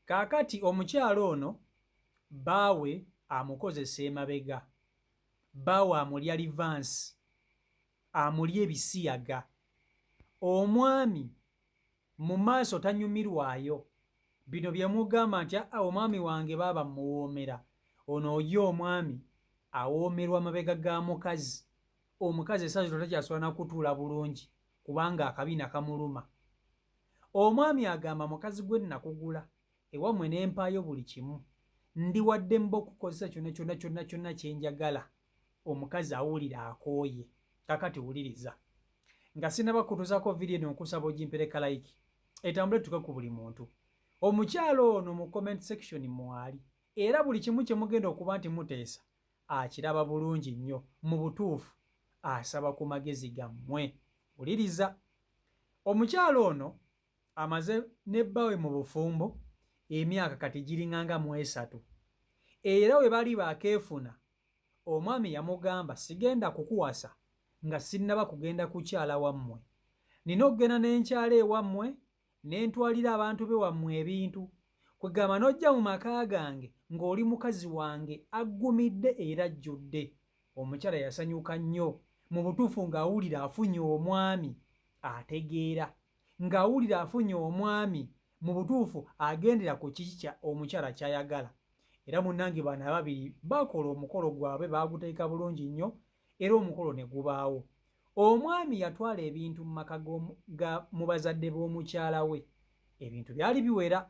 Kaakati omukyalo ono bbaawe amukozesa emabega, bbaawe amulya livansi, amulya ebisiyaga. Omwami mu maaso tanyumirwayo. Bino bye mugamba nti omwami wange baaba muwoomera. Ono oye omwami awoomerwa mabega ga mukazi. Omukazi esaziro takyasobola na kutuula bulungi kubanga akabina kamuluma. Omwami agamba mukazi gwe nakugula ewammwe ne mpaayo buli kimu, ndi wadde mba okukozesa kyonna kye njagala. Omukazi awulira akooye. Kakati wuliriza, nga sinaba kutuuzaako vidiyo eno nkusaba ogimpereka like etambule tuke ku buli muntu. Omukyalo ono mu comment section mwali era buli kimu kye mugenda okuba nti muteesa akiraba bulungi nnyo. Mu butuufu asaba ku magezi gammwe. Wuliriza, omukyalo ono amaze ne bbaawe mu bufumbo emyaka kati giringanga mu 3 era we bali bakeefuna omwami yamugamba sigenda kukuwasa nga sinnaba kugenda kukyala wammwe, nina okugenda n'enkyala ewammwe ne ntwalira abantu be wammwe ebintu, kwegamba n'ojja mu maka gange ng'oli mukazi wange aggumidde era ajjudde. Omukyala yasanyuka nnyo, mu butuufu ng'awulira afunye omwami ategeera, ng'awulira afunye omwami mu butuufu agendera ku kiki omukyala ky'ayagala. Era munnange bano ababiri bakola omukolo gwabwe baaguteeka bulungi nnyo era omukolo ne gubaawo. Omwami yatwala ebintu mu maka mu bazadde b'omukyala we. Ebintu byali biwera.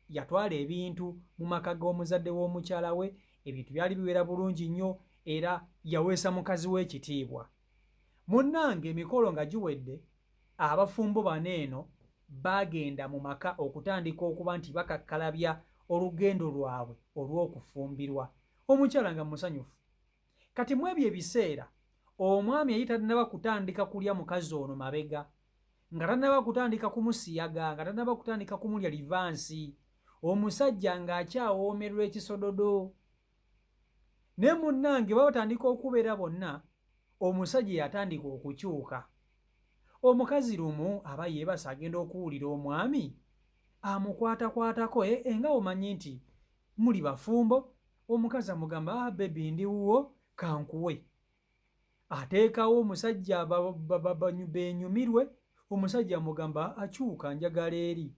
Yatwala ebintu mu maka g'omuzadde w'omukyala we, ebintu byali biwera bulungi nnyo era yaweesa mukazi we ekitiibwa. Munnange emikolo nga giwedde, abafumbo bano eno baagenda mu maka okutandika okuba nti bakakkalabya olugendo lwabwe olw'okufumbirwa. Omukyala nga musanyufu. Kati mu ebyo ebiseera omwami yali tannaba kutandika kulya mukazi ono mabega, nga tannaba kutandika kumusiyaga, nga tannaba kutandika kumulya livansi. Omusajja ng'akyawoomerwa ekisododo. Ne munnange babatandika okubeera bonna, omusajja yatandika okukyuka. Omukazi lumu aba yeebasa agenda okuwulira omwami amukwatakwatako nga omanyi nti muli bafumbo. Omukazi amugamba bebi ndi wuwo kankuwe. Ateekawo omusajja benyumirwe. Omusajja amugamba akyuka njagala eri.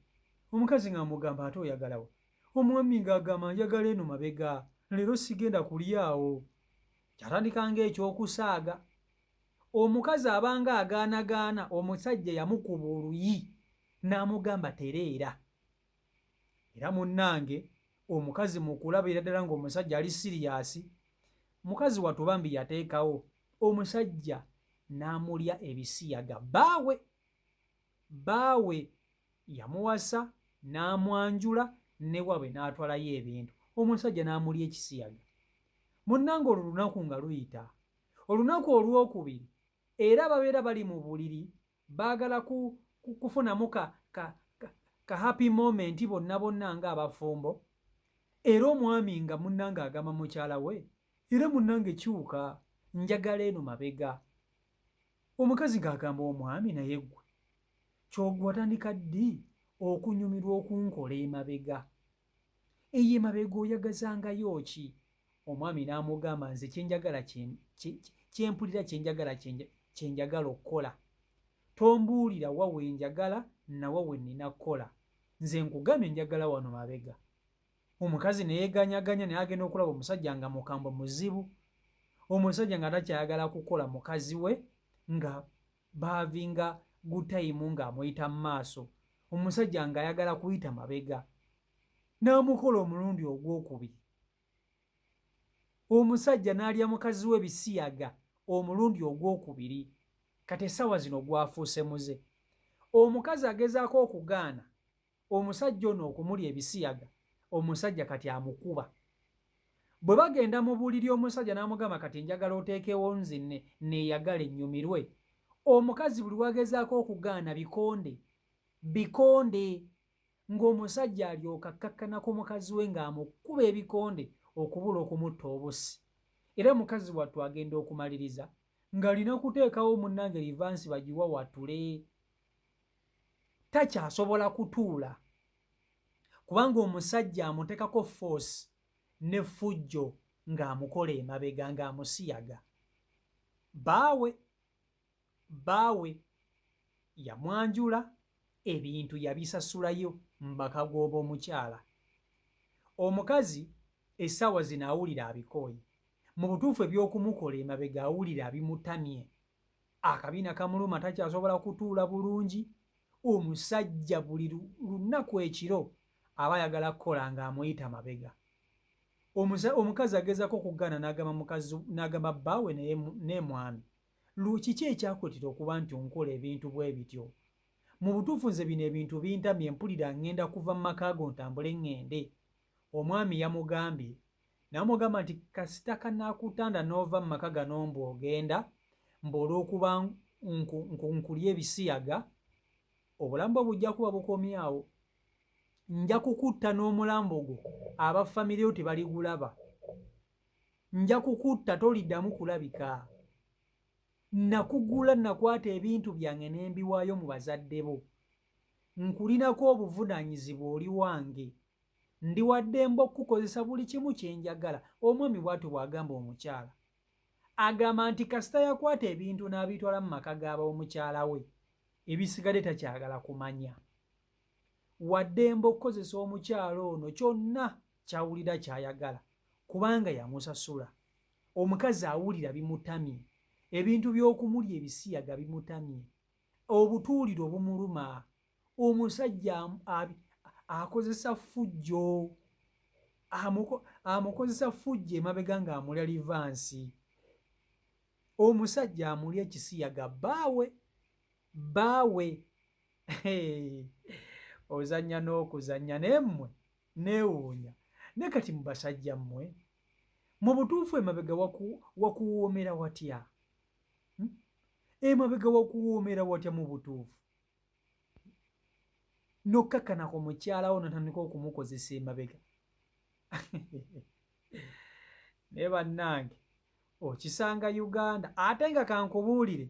Omukazi ng'amugamba ate oyagalawo. Omwami ng'agamba njagala eno mabega, leero sigenda kulyaawo. Kyatandika ng'ekyokusaaga. Omukazi abanga agaanagaana, omusajja yamukuba oluyi n'amugamba tereera. Era munnange omukazi mu kulabira ddala ng'omusajja ali siriyasi, mukazi wattu bambi yateekawo, omusajja n'amulya ebisiyaga. Bbaawe yamuwasa n'amwanjula ne waabwe n'atwalayo ebintu. Omusajja n'amulya ekisiyaga. Munnange olwo lunaku nga luyita. Olunaku olwokubiri era babeera bali mu buliri baagala kufunamu ka happy moment bonna ng'abafumbo. Era omwami nga munnange agamba mukyala we, era munnange kyuka njagala eno mabega. Omukazi ng'agamba omwami naye ggwe kyogwa watandika ddi okunyumirwa okunkola emabega? Eyo emabega oyagazangayo ki? Omwami n'amugamba nze kyenjagala kyempulira kyenjagala okukola. Tombuulira wa wenjagala nawa we nnina kukola. Nze nkugambye njagala wano mabega. Omukazi ne yeeganyaganya naye agenda okulaba omusajja nga mukambwe muzibu. Omusajja nga takyayagala kukola mukazi we nga baavinga gutayimu ng'amuyita mu maaso. Omusajja ng'ayagala kuyita mabega. N'amukola omulundi ogwokubiri. Omusajja n'alya mukazi we bisiyaga omulundi ogwokubiri. Kati essaawa zino gwafuuse muze. Omukazi agezaako okugaana omusajja ono okumulya ebisiyaga, omusajja kati amukuba. Bwe bagenda mu buliri omusajja n'amugamba kati njagala oteekewo nze neeyagala ennyumirwe. Omukazi buli wagezaako okugaana bikonde ng'omusajja alyoka akkakkana ku mukazi we ng'amukuba ebikonde okubula okumutta obusi. Era mukazi wattu agenda okumaliriza ng'alina kuteekawo munnange livansi bagiwa wattule. Takyasobola kutuula kubanga omusajja amutekako force ne fujjo ng'amukola emabega ng'amusiyaga. Baawe yamwanjula, ebintu yabisasulayo mu baka gw'omukyala. Omukazi essaawa zino awulira abikooye. Mu butuufu eby'okumukola emabega awulira abimutamye. Akabiina kamuluma takyasobola kutuula bulungi. Omusajja buli lunaku ekiro aba ayagala kukola ng'amuyita mabega. Omukazi agezaako okugaana n'agamba bbaawe ne mwami, kiki ekyakuleetera okuba nti onkola ebintu bwe bityo? Mu butuufu nze bino ebintu bintamye, mpulira ngenda kuva mu maka go ntambule ŋŋende. Omwami yamugambye, n'amugamba nti kasita kanaakutanda n'ova mu maka gano mbw'ogenda, olw'okuba nkulya ebisiyaga, obulamu bwo bujja kuba bukomye awo. Nja kukutta n'omulambo gwo, abafamire yo tebaligulaba. Nja kukutta, toliddamu kulabika. Nakugula, nakwata ebintu byange ne mbiwaayo mu bazadde bo. Nkulinako obuvunaanyizibwa, oli wange. Ndi waddemba okukozesa buli kimu kye njagala. Omwami bw'atyo bw'agamba omukyala. Agamba nti kasita yakwata ebintu n'abitwala mu maka g'ab'omukyala we, ebisigadde takyagala kumanya. Waddemba okukozesa omukyala ono kyonna ky'awulira ky'ayagala, kubanga yamusasula. Omukazi awulira bimutamye, ebintu by'okumulya ebisiyaga bimutamye, obutuuliro bumuluma. Omusajja akozesa fujjo, amukozesa fujjo emabega ng'amulya livansi. Omusajja amulya ekisiyaga bbaawe. Ozannya n'okuzannya n'emmwe neewuunya. Ne kati mu basajja mmwe, mu butuufu emabega wakuwoomera watya? Emabega wakuwoomera watya mu butuufu? N'okkakkana ku mukyala wo n'otandika okumukozesa emabega. Ne bannange, okisanga Uganda. Ate nga kankubuulire,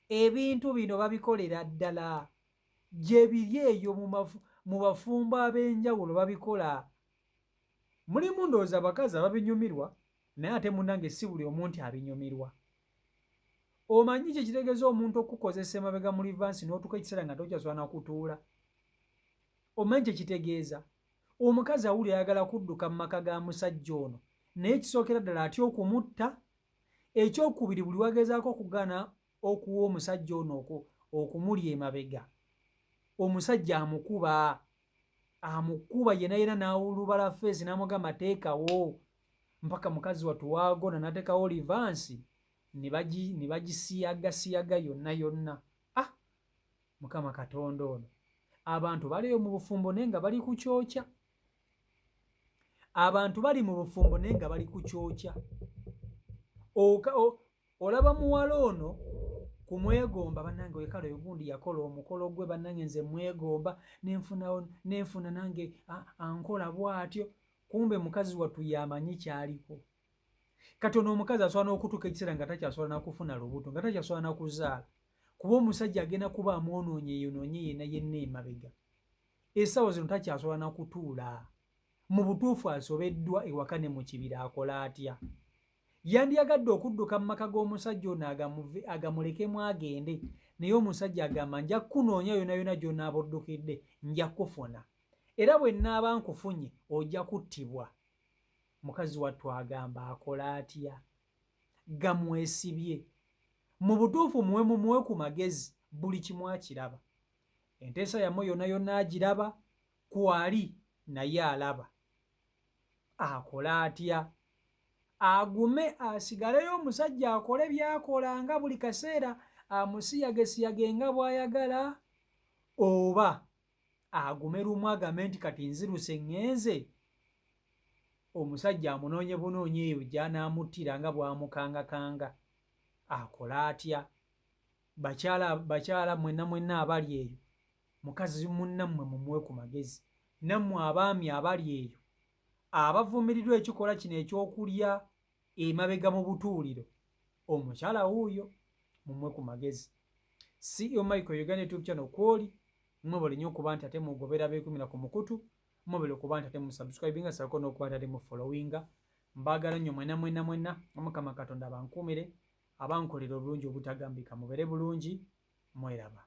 ebintu bino babikolera ddala. Gye biri eyo mu bafumbo ab'enjawulo babikola. Mulimu ndowooza abakazi ababinyumirwa, naye ate munnange si buli omuntu abinyumirwa. Omanyi kye kitegeeza omuntu okukozesa emabega mu livansi n'otuuka ekiseera nga tokyasobola na kutuula? Omanyi kye kitegeeza? Omukazi awulira ayagala kudduka mu maka ga musajja ono, naye ekisookera ddala atya okumutta. Ekyokubiri, buli wagezaako okugaana okuwa omusajja ono okumulya emabega, omusajja amukuba yenna n'awulubala feesi n'amugamba teekawo, mpaka mukazi wattu waagona n'ateekawo livansi ne bagisiyaga yonna. Mukama Katonda ono, abantu baliyo mu bufumbo naye nga bali ku kyokya. Abantu bali mu bufumbo naye nga bali ku kyokya. Olaba muwala ono kumwegomba, bannange wekale ogundi yakola omukolo gwe, bannange nze mwegomba nenfuna nange ankola bw'atyo. Kumbe mukazi wattu yamanyi kyaliko. Kati ono omukazi asobola n'okutuuka ekiseera nga takyasobola na kufuna lubuto, nga takyasobola na kuzaala, kuba omusajja agenda kuba amwonoonye yenna emabega. Essaawa zino takyasobola na kutuula. Mu butuufu asobeddwa ewaka ne mu kibira. Akola atya? Yandiyagadde okudduka mu maka g'omusajja ono agamulekemu agende, naye omusajja agamba nja kunoonya yonna gy'onaaba oddukidde, nja kufuna, era bwe nnaaba nkufunye ojja kuttibwa. Mukazi wattu agamba akola atya? Gamwesibye. Mu butuufu muwe ku magezi, buli kimu akiraba. Enteesa yammwe yonna agiraba, kwali naye alaba. Akola atya? Agume asigaleyo omusajja akole by'akola nga buli kaseera amusiyage nga bw'ayagala, oba agume lumu agambe nti kati nziruse ŋŋenze? Omusajja amunoonye bunoonye eyo gy'anaamuttira nga bw'amukangakanga. Akola atya? Bakyala mwenna abali eyo, mukazi munnammwe mumuwe ku magezi. Nammwe abaami abali eyo abavumirirwa ekikolwa kino ekyokulya emabega mu butuuliro, omukyala wuuyo mumuwe ku magezi. CEO Michael Uganda YouTube channel kwoli mmwe buli nnyo okuba nti ate mugobera beekumira ku mukutu mubere okuba nti ate mu subscribinga sako n'okuba nti ate mu followinga. Mbaagala nnyo mwena Mukama Katonda abankuumire abankolera obulungi obutagambika. Mubere bulungi, mweraba.